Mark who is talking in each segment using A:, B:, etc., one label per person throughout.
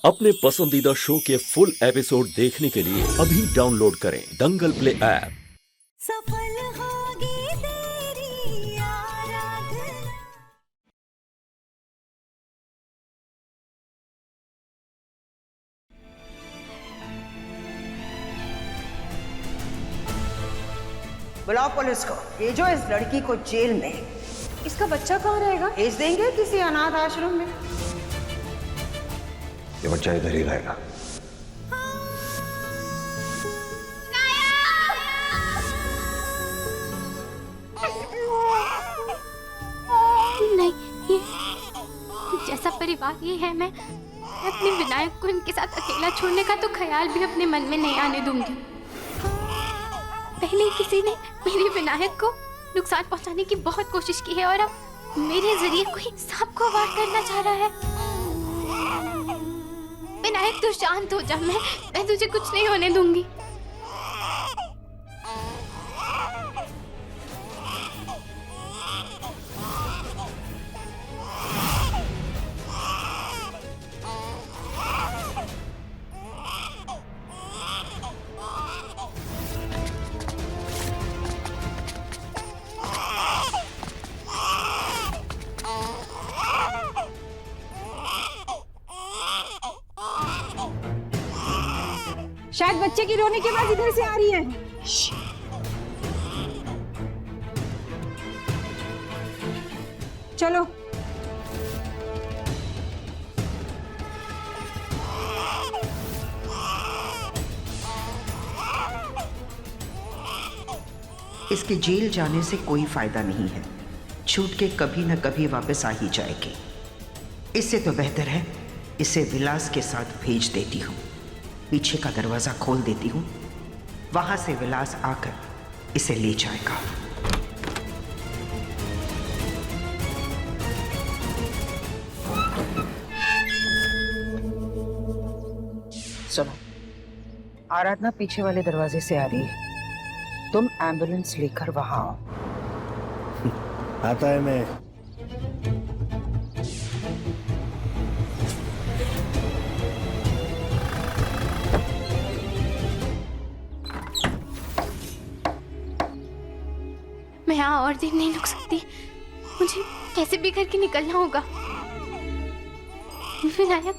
A: अपने पसंदीदा शो के फुल एपिसोड देखने के लिए अभी डाउनलोड करें दंगल प्ले ऐप।
B: सफल होगी तेरी आराधना।
C: बुलाओ पुलिस को, भेजो इस लड़की को जेल में।
D: इसका बच्चा कहाँ रहेगा?
C: भेज देंगे किसी अनाथ आश्रम में।
E: ये बच्चा इधर ही रहेगा।
F: नहीं, ये जैसा परिवार ये है, मैं अपने विनायक को इनके साथ अकेला छोड़ने का तो ख्याल भी अपने मन में नहीं आने दूंगी। पहले किसी ने मेरे विनायक को नुकसान पहुंचाने की बहुत कोशिश की है और अब मेरे जरिए कोई सांप को वार करना चाह रहा है। विनायक तू शांत हो जा, मैं तुझे कुछ नहीं होने दूंगी।
D: शायद बच्चे की रोने की आवाज इधर से आ रही है। चलो
C: इसके जेल जाने से कोई फायदा नहीं है, छूट के कभी न कभी वापस आ ही जाएगी। इससे तो बेहतर है इसे विलास के साथ भेज देती हूँ। पीछे का दरवाजा खोल देती हूँ, वहां से विलास आकर इसे ले जाएगा। सुनो, आराधना पीछे वाले दरवाजे से आ रही है, तुम एम्बुलेंस लेकर वहां आओ।
E: आता है मैं।
F: मैं यहाँ और देर नहीं रुक सकती, मुझे कैसे भी करके निकलना होगा। विनायक,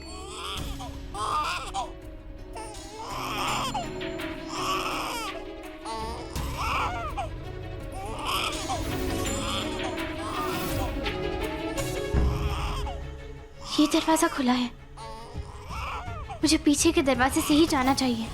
F: ये दरवाजा खुला है, मुझे पीछे के दरवाजे से ही जाना चाहिए।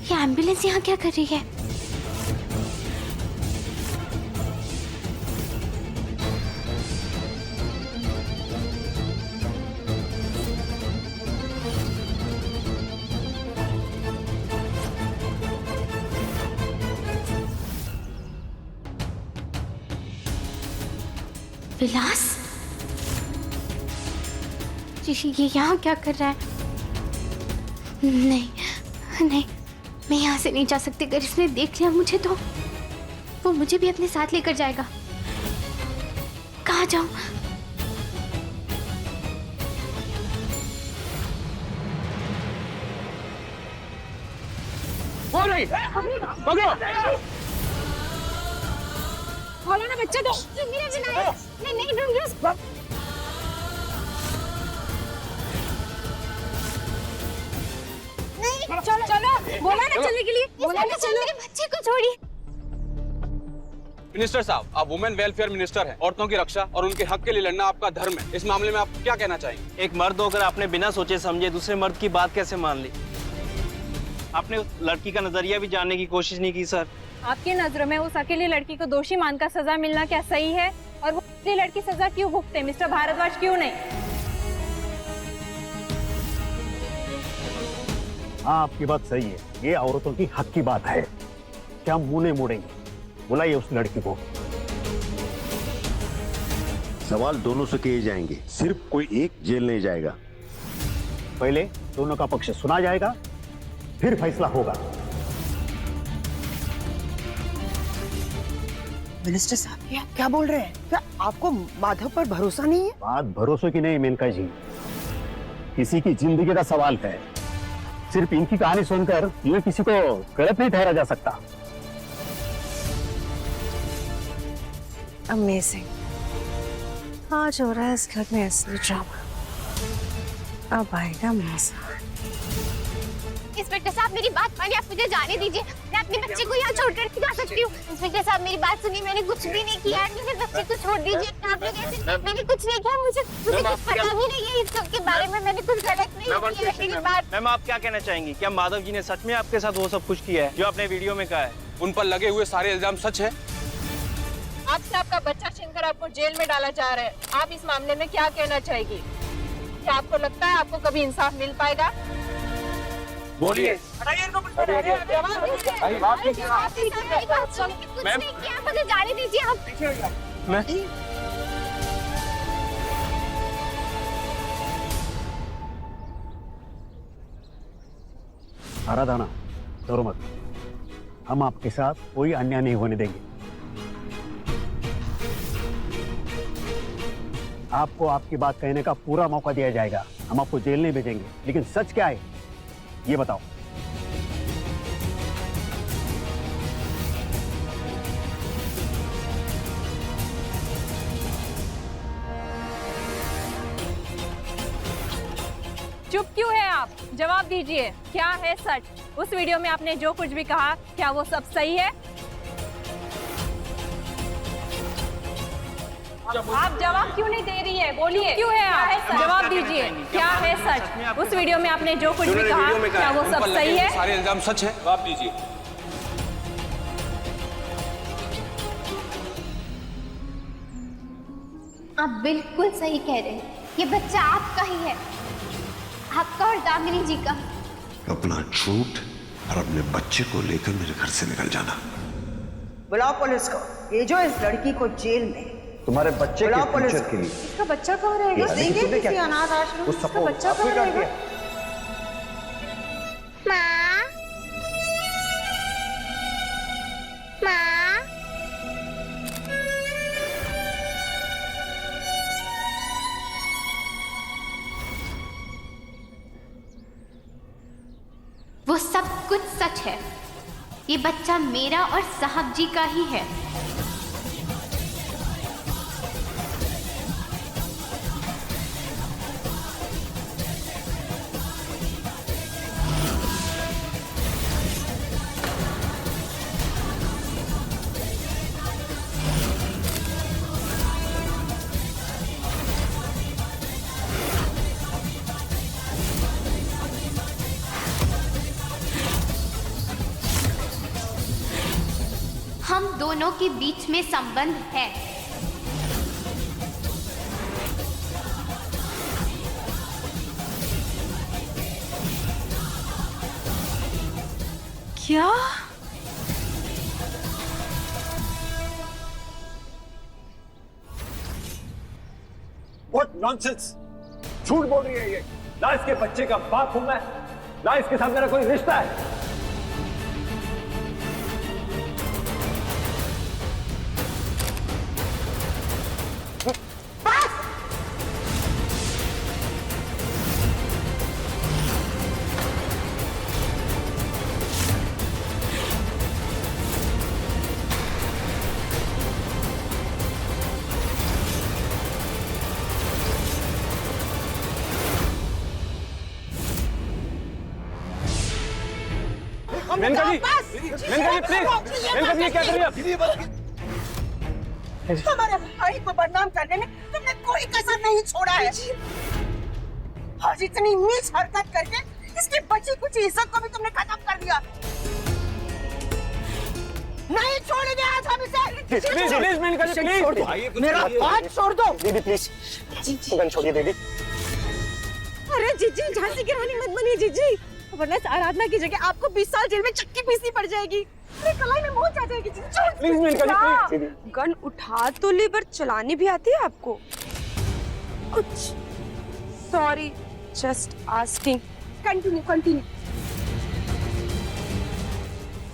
F: ये एम्बुलेंस यहाँ क्या कर रही है? विलास, ये यहाँ क्या कर रहा है? नहीं नहीं, मैं यहाँ से नहीं जा सकती। अगर इसने देख लिया मुझे तो वो मुझे भी अपने साथ लेकर जाएगा। कहाँ जाऊँ?
D: बोलो ना बच्चा, दो मेरा विनायक। नहीं ढूंढ, चलो चलो, बोला ना चलने के लिए, बोला ना चलो।
F: मेरे बच्चे को छोड़िए।
G: मिनिस्टर साहब, आप वुमेन वेलफेयर मिनिस्टर हैं। औरतों की रक्षा और उनके हक के लिए लड़ना आपका धर्म है। इस मामले में आप क्या कहना चाहेंगे?
H: एक मर्द होकर आपने बिना सोचे समझे दूसरे मर्द की बात कैसे मान ली? आपने उस लड़की का नजरिया भी जानने की कोशिश नहीं की सर।
D: आपकी नजरों में उस अकेली लड़की को दोषी मानकर सजा मिलना क्या सही है? और वो अकेली लड़की सजा क्यों भुगते मिस्टर भारद्वाज, क्यों नहीं?
E: हाँ, आपकी बात सही है, ये औरतों की हक की बात है। क्या मुंह नहीं मोड़ेंगे? बुलाइए उस लड़की को। सवाल दोनों से किए जाएंगे, सिर्फ कोई एक जेल नहीं जाएगा। पहले दोनों का पक्ष सुना जाएगा, फिर फैसला होगा।
I: मिनिस्टर साहब ये आप क्या बोल रहे हैं? क्या आपको माधव पर भरोसा नहीं है?
E: बात भरोसे की नहीं मेनका जी, किसी की जिंदगी का सवाल है। सिर्फ इनकी कहानी सुनकर ये किसी को गलत नहीं ठहरा जा सकता।
I: अमेजिंग, आज हो रहा है इस घर में असली ड्रामा। अब आएगा मजा।
F: इंस्पेक्टर साहब मेरी बात मानिए, आप मुझे जाने दीजिए। मैं अपने बच्चे को यहाँ छोड़कर नहीं जा सकती हूँ। इंस्पेक्टर साहब मेरी बात सुनिए, मैंने कुछ भी नहीं किया। मेरे बच्चे को छोड़ दीजिए। आप लोग ऐसे, मैंने कुछ नहीं किया। मुझे कुछ पता भी नहीं है इस सब के बारे में। मैंने कुछ गलत नहीं किया। मेरी बात।
H: मैम आप क्या कहना चाहेंगी? क्या माधव जी ने सच में आपके साथ वो सब कुछ किया है जो आपने वीडियो में कहा है?
G: उन पर लगे हुए सारे इल्जाम सच है।
D: आपसे आपका बच्चा छीनकर आपको जेल में डाला जा रहा है। आप इस मामले में क्या कहना चाहेगी? क्या आपको लगता है आपको कभी इंसाफ मिल पाएगा?
G: बोलिए।
F: मैम मुझे जाने दीजिए। आप
E: आराधना, डरो मत, हम आपके साथ कोई अन्याय नहीं होने देंगे। आपको आपकी बात कहने का पूरा मौका दिया जाएगा। हम आपको जेल नहीं भेजेंगे, लेकिन सच क्या है ये बताओ।
D: चुप क्यों है आप? जवाब दीजिए, क्या है सच? उस वीडियो में आपने जो कुछ भी कहा, क्या वो सब सही है? आप जवाब क्यों नहीं दे रही है? बोलिए, क्यों है आप? जवाब दीजिए, क्या है सच? उस वीडियो में आपने जो कुछ भी कहा, क्या वो सब सही है?
G: सारे इल्जाम सच है। जवाब दीजिए।
F: आप बिल्कुल सही कह रहे हैं। ये बच्चा आपका ही है, आपका और दामिनी जी का।
J: अपना झूठ और अपने बच्चे को लेकर मेरे घर से निकल जाना।
I: बुलाओ पुलिस को, भेजो इस लड़की को जेल में।
E: तुम्हारे बच्चे के फ्यूचर के लिए।
I: इसका बच्चा कहाँ रहेगा? देंगे किसी अनाथ आश्रम। इसका बच्चा कहाँ रहेगा?
F: माँ, माँ, वो सब कुछ सच है। ये बच्चा मेरा और साहब जी का ही है। हम दोनों के बीच में संबंध है।
I: क्या?
E: What nonsense! झूठ बोल रही है ये। ना इसके बच्चे का बाप हूं मैं, ना इसके साथ मेरा कोई रिश्ता है।
G: मेनका जी, प्लीज। मेनका जी, क्या कर रही हैं आप?
I: हमारे भाई को बदनाम करने में तुमने कोई कसर नहीं छोड़ा है। और इतनी नीच हरकत करके इसकी बची कुछ इज्जत को भी तुमने खत्म कर दिया। नहीं छोड़ेंगे आज हम इसे।
G: Please Menaka ji, please.
I: मेरा हाथ छोड़ दो।
E: दीदी प्लीज, गन छोड़िए दीदी।
I: अरे जीजी, झांसी की रानी मत बनिए जीजी, वरना इस आराधना की जगह आपको 20 साल जेल में चक्की पीसनी पड़ जाएगी। अपने कलाई में मोच आ जाएगी।
E: Please Menaka ji, please.
K: Gun उठा तो ली पर चलानी भी आती है आपको? कुछ sorry, just asking.
I: Continue.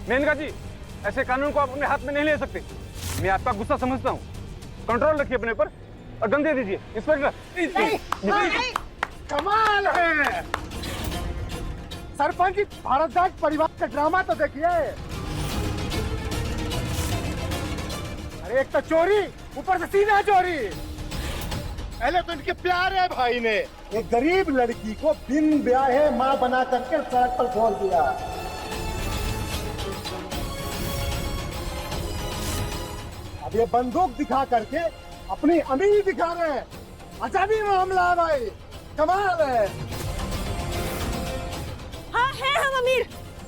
E: Menka ji, ऐसे कानून को आप अपने हाथ में नहीं ले सकते। मैं आपका गुस्सा समझता हूँ, कंट्रोल रखिए अपने पर और गन दे दीजिए। इंस्पेक्टर
I: नहीं।
L: कमाल है सरपंच जी, भारद्वाज परिवार का ड्रामा तो देखिए। अरे एक तो चोरी, ऊपर से सीधा चोरी। पहले तो इनके प्यारे भाई ने एक गरीब लड़की को बिन ब्याहे मां बना करके सड़क पर छोड़ दिया। अब ये बंदूक दिखा करके अपनी अमीरी दिखा रहे हैं। अजबी मामला है भाई, कमाल है।
K: हाँ है, हम अमीर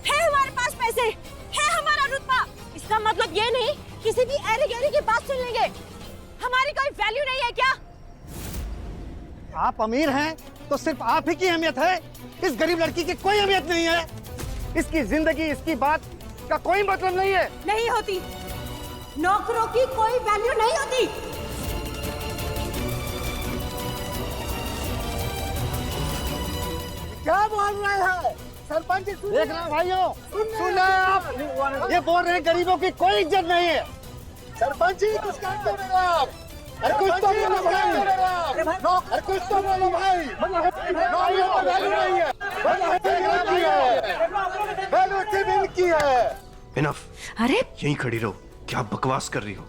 K: है, हमारे पास पैसे है, हमारा रुतबा। इसका मतलब ये नहीं किसी भी ऐरे गैरे की बात सुन लेंगे। हमारी कोई वैल्यू नहीं है क्या?
L: आप अमीर हैं तो सिर्फ आप ही की अहमियत है, इस गरीब लड़की की कोई अहमियत नहीं है। इसकी जिंदगी, इसकी बात का कोई मतलब नहीं है।
K: नहीं होती, नौकरों की कोई वैल्यू नहीं होती।
L: क्या बोल रहे हैं सरपंच जी? देख रहे हैं भाइयों, सुन रहे हैं आप? ये बोल रहे हैं गरीबों की कोई इज्जत नहीं है। सरपंच जी कुछ काम कर रहे हैं आप। अरे कुछ तो बोलो भाई, अरे कुछ तो बोलो भाई। नौकरियों को वैल्यू नहीं है, वैल्यू सिर्फ इनकी है।
J: इनफ।
K: अरे
J: यहीं खड़ी रहो, क्या बकवास कर रही हो?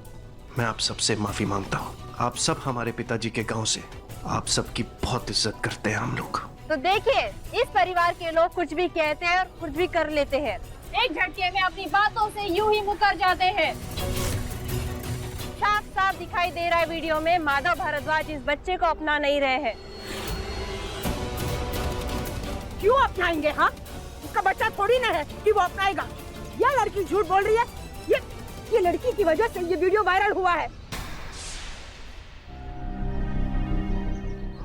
J: मैं आप सबसे माफी मांगता हूँ। आप सब हमारे पिताजी के गांव से, आप सबकी बहुत इज्जत करते हैं हम लोग।
D: तो देखिए, इस परिवार के लोग कुछ भी कहते हैं और कुछ भी कर लेते हैं। एक झटके में अपनी बातों से यूं ही मुकर जाते हैं। साफ साफ दिखाई दे रहा है वीडियो में, माधव भारद्वाज इस बच्चे को अपना नहीं रहे हैं।
I: क्यों अपनाएंगे? हाँ, उसका बच्चा थोड़ी ना है कि वो अपनाएगा। यह लड़की झूठ बोल रही है। ये लड़की की वजह से ये वीडियो वायरल हुआ है।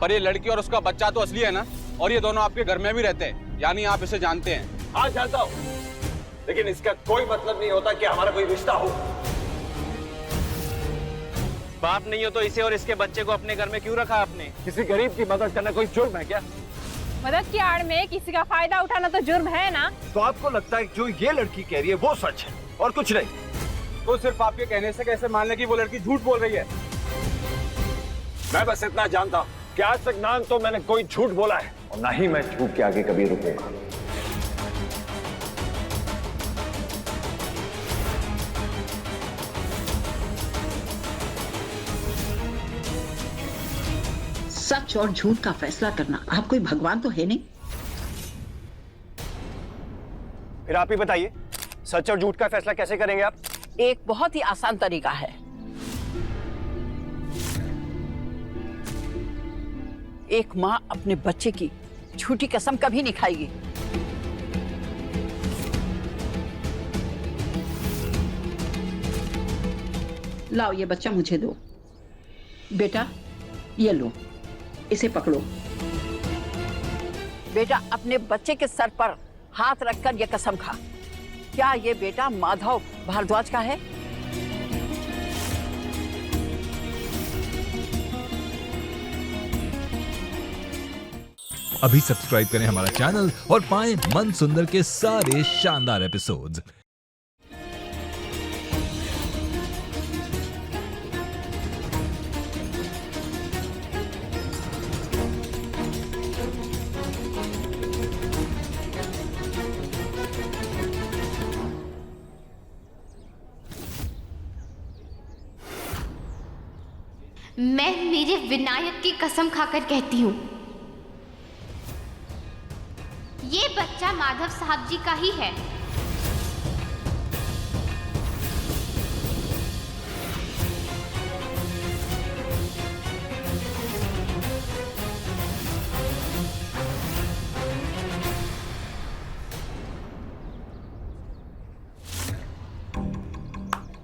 G: पर ये लड़की और उसका बच्चा तो असली है ना? और ये दोनों आपके घर में भी रहते हैं, यानी आप इसे जानते हैं?
M: हाँ जानता हूँ, लेकिन इसका कोई मतलब नहीं होता कि हमारा कोई रिश्ता हो।
H: बाप नहीं हो तो इसे और इसके बच्चे को अपने घर में क्यों रखा आपने?
E: किसी गरीब की मदद करना कोई जुर्म है क्या?
D: मदद की आड़ में किसी का फायदा उठाना तो जुर्म है ना?
M: तो आपको लगता है जो ये लड़की कह रही है वो सच है और कुछ नहीं?
G: तो सिर्फ आपके कहने से कैसे मान लें कि वो लड़की झूठ बोल रही है?
M: मैं बस इतना जानता हूँ कि आज तक ना तो मैंने कोई झूठ बोला है और ना ही मैं झूठ के आगे कभी रुकूंगा।
C: सच और झूठ का फैसला करना आप कोई भगवान तो है नहीं।
E: फिर आप ही बताइए, सच और झूठ का फैसला कैसे करेंगे आप?
I: एक बहुत ही आसान तरीका है। एक माँ अपने बच्चे की झूठी कसम कभी नहीं खाएगी।
C: लाओ ये बच्चा मुझे दो। बेटा ये लो, इसे पकड़ो।
I: बेटा अपने बच्चे के सर पर हाथ रखकर यह कसम खा, क्या ये बेटा माधव भारद्वाज का है?
N: अभी सब्सक्राइब करें हमारा चैनल और पाएं मन सुंदर के सारे शानदार एपिसोड्स।
F: मैं मेरे विनायक की कसम खाकर कहती हूँ, ये बच्चा माधव साहब जी का ही है।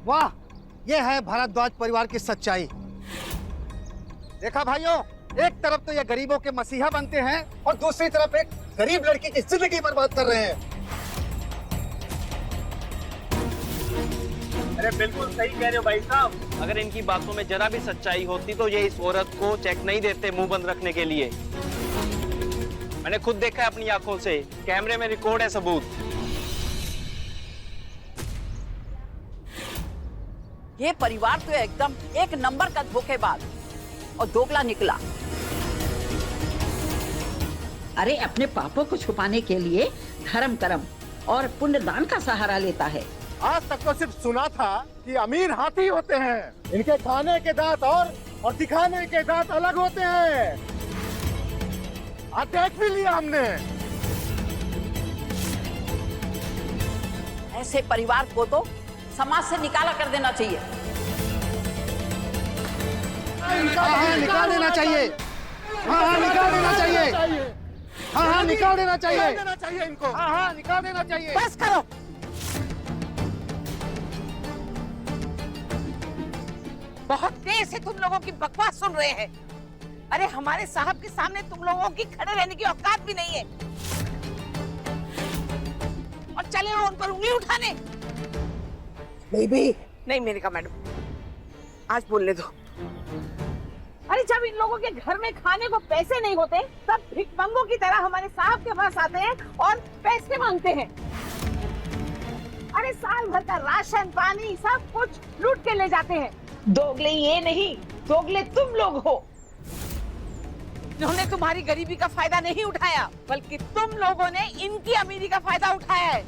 L: वाह, यह है भारद्वाज परिवार की सच्चाई। देखा भाइयों, एक तरफ तो ये गरीबों के मसीहा बनते हैं और दूसरी तरफ एक गरीब लड़की की जिंदगी बर्बाद कर रहे हैं।
H: अरे बिल्कुल सही कह रहे हो भाई साहब। अगर इनकी बातों में जरा भी सच्चाई होती तो ये इस औरत को चेक नहीं देते मुंह बंद रखने के लिए। मैंने खुद देखा है अपनी आंखों से, कैमरे में रिकॉर्ड है सबूत।
K: ये परिवार तो एकदम एक नंबर का धोखेबाज और दोगला निकला।
O: अरे अपने पापों को छुपाने के लिए धर्म कर्म और पुण्य दान का सहारा लेता है।
L: आज तक तो सिर्फ सुना था कि अमीर हाथी होते हैं, इनके खाने के दांत और दिखाने के दांत अलग होते हैं। आज देख भी लिया हमने।
K: ऐसे परिवार को तो समाज से निकाला कर देना चाहिए।
L: हाँ, निकाल देना चाहिए। हाँ, निकाल देना चाहिए। हाँ, निकाल देना चाहिए इनको। हाँ, निकाल देना चाहिए।
K: बस करो। बहुत देर से तुम लोगों की बकवास सुन रहे हैं। अरे हमारे साहब के सामने तुम लोगों की खड़े रहने की औकात भी नहीं है और चले हो उन पर उंगली उठाने। नहीं मेरिका मैडम, आज बोलने दो। अरे जब इन लोगों के घर में खाने को पैसे नहीं होते तब भिखमंगों की तरह हमारे साहब के पास आते हैं और पैसे मांगते हैं। अरे साल भर का राशन पानी सब कुछ लूट के ले जाते हैं। दोगले ये नहीं, दोगले तुम लोग हो। इन्होंने तुम्हारी गरीबी का फायदा नहीं उठाया, बल्कि तुम लोगों ने इनकी अमीरी का फायदा उठाया है।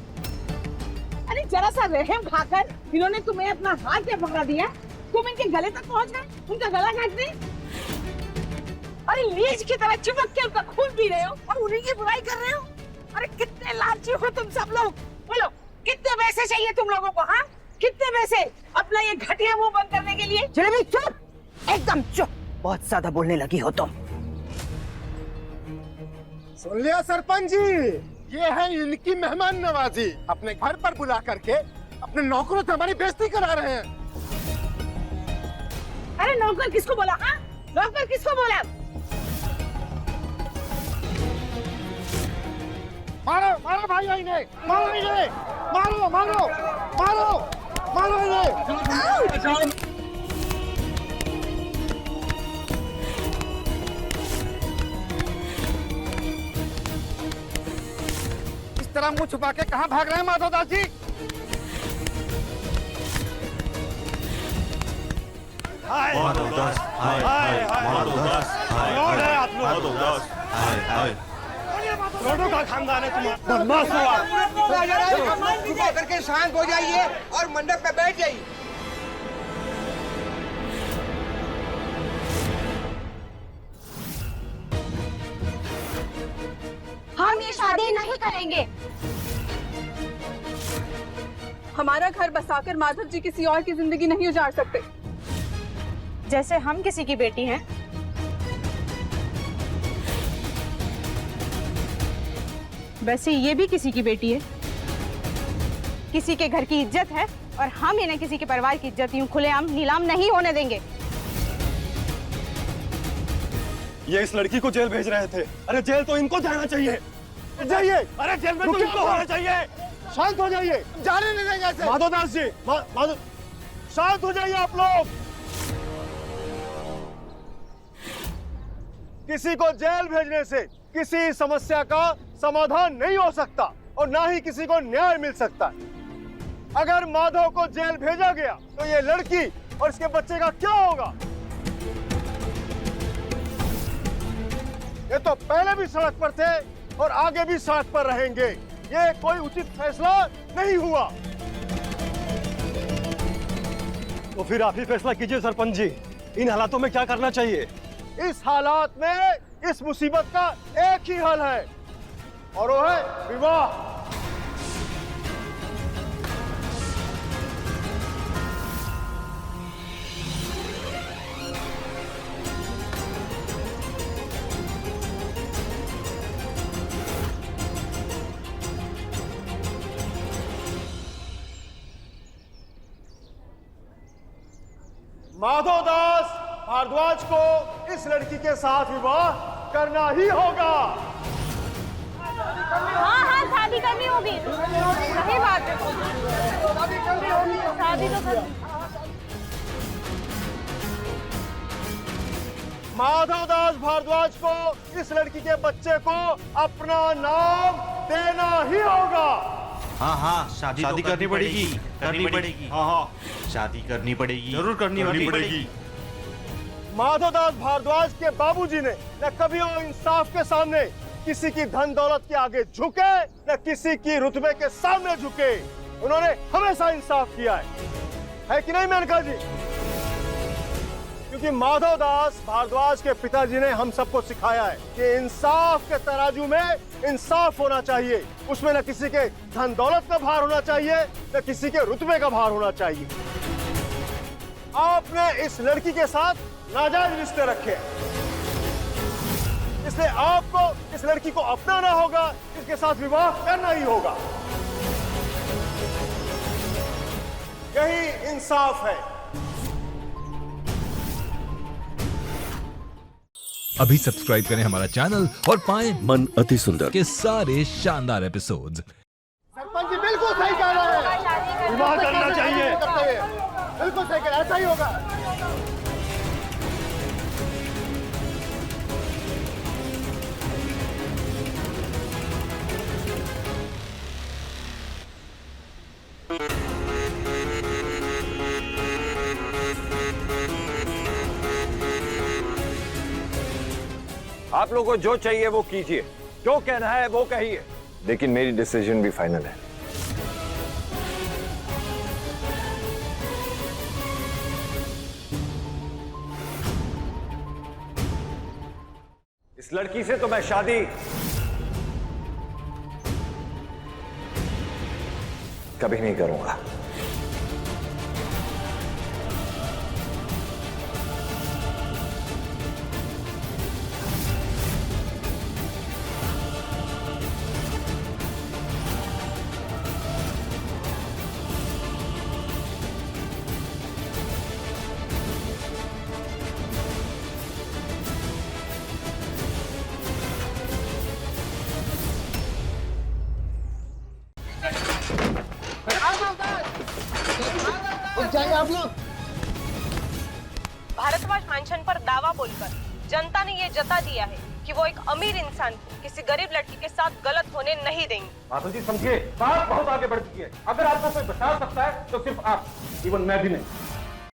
K: अरे जरा सा रहम खाकर इन्होंने तुम्हें अपना हाथ पे पकड़ा दिया, तुम इनके गले तक पहुंच गए, उनका गला काट दे। अरे लीच की तरह चिपक के उनका खून पी रहे हो और उन्हीं की बुराई कर रहे हो। अरे कितने लालची हो तुम सब लोग। बोलो कितने पैसे चाहिए तुम लोगों को? हाँ, कितने पैसे अपना ये घटिया मुंह बंद करने के लिए?
I: जलेबी चुप, एकदम चुप। बहुत ज्यादा बोलने लगी हो तुम।
L: सुन लिया सरपंच जी, ये है इनकी मेहमान नवाजी। अपने घर पर बुला करके अपने नौकरों से हमारी बेइज्जती करा रहे हैं।
K: अरे नौकर किसको बोला? हाँ, नौकर किसको बोला?
L: मारो मारो भाई इन्हें, मारो इन्हें, मारो मारो मारो मारो इन्हें। इस तरह मुंह छुपा के कहाँ भाग रहे हैं माधवदास जी?
J: माधवदास, हाय हाय माधवदास, हाय हाय माधवदास, हाय हाय।
L: रोडों का खानदान है तुम्हारा। बदमाश हुआ।
I: करके शांत हो जाइए और मंडप पे बैठ जाइए।
F: हम ये शादी नहीं करेंगे।
D: हमारा घर बसाकर माधव जी किसी और की जिंदगी नहीं उजाड़ सकते। जैसे हम किसी की बेटी हैं, वैसे ये भी किसी की बेटी है। किसी के घर की इज्जत है और हम इन्हें किसी के परिवार की इज्जत यूं खुलेआम नीलाम नहीं होने देंगे।
E: ये इस लड़की को जेल भेज रहे थे। अरे जेल तो इनको जाना चाहिए। जाइए। अरे जेल में तो इनको होना चाहिए। शांत हो जाइए, जाने नहीं देंगे ऐसे। माधवदास जी, माधव शांत हो जाइए आप लोग। किसी को जेल भेजने से किसी समस्या का समाधान नहीं हो सकता और ना ही किसी को न्याय मिल सकता। अगर माधव को जेल भेजा गया तो ये लड़की और इसके बच्चे का क्या होगा? ये तो पहले भी सड़क पर थे और आगे भी सड़क पर रहेंगे। ये कोई उचित फैसला नहीं हुआ। तो फिर आप ही फैसला कीजिए सरपंच जी, इन हालातों में क्या करना चाहिए? इस हालात में इस मुसीबत का एक ही हल है और वो है विवाह। माधवदास भारद्वाज को इस लड़की के साथ विवाह करना ही होगा।
K: हाँ हाँ
D: शादी करनी होगी। सही बात है, शादी तो करनी।
E: माधवदास भारद्वाज को, इस लड़की के बच्चे को अपना नाम देना ही होगा।
J: हाँ हाँ, शादी करनी पड़ेगी, करनी पड़ेगी। हाँ हाँ, शादी करनी पड़ेगी, जरूर करनी पड़ेगी।
E: माधवदास भारद्वाज के बाबूजी ने न कभी वो इंसाफ के सामने किसी की धन दौलत के आगे झुके, न किसी की रुतबे के सामने झुके। उन्होंने हमेशा इंसाफ किया है कि नहीं मेनका जी? क्योंकि माधवदास भारद्वाज के पिताजी ने हम सबको सिखाया है कि इंसाफ के तराजू में इंसाफ होना चाहिए। उसमें न किसी के धन दौलत का भार होना चाहिए, न किसी के रुतबे का भार होना चाहिए। आपने इस लड़की के साथ नाजायज रिश्ते रखे, इसलिए आपको इस लड़की को अपनाना होगा, इसके साथ विवाह करना ही होगा। यही इंसाफ है।
N: अभी सब्सक्राइब करें हमारा चैनल और पाएं
A: मन अति सुंदर
N: के सारे शानदार एपिसोड्स।
L: सरपंच जी बिल्कुल सही कह रहे हैं,
E: विवाह करना चाहिए।
L: बिल्कुल सही कह रहे हैं, ऐसा ही होगा।
M: आप लोगों को जो चाहिए वो कीजिए, जो कहना है वो कहिए, लेकिन मेरी डिसीजन भी फाइनल है। इस लड़की से तो मैं शादी कभी नहीं करूंगा।
L: आप लोग
D: भारद्वाज मैंशन पर दावा बोलकर जनता ने ये जता दिया है कि वो एक अमीर इंसान को किसी गरीब लड़की के साथ गलत होने नहीं देंगे।
G: माधव जी समझिए, बात बहुत आगे बढ़ चुकी है। अगर आपको कोई बचा सकता है तो सिर्फ आप, इवन मैं भी नहीं।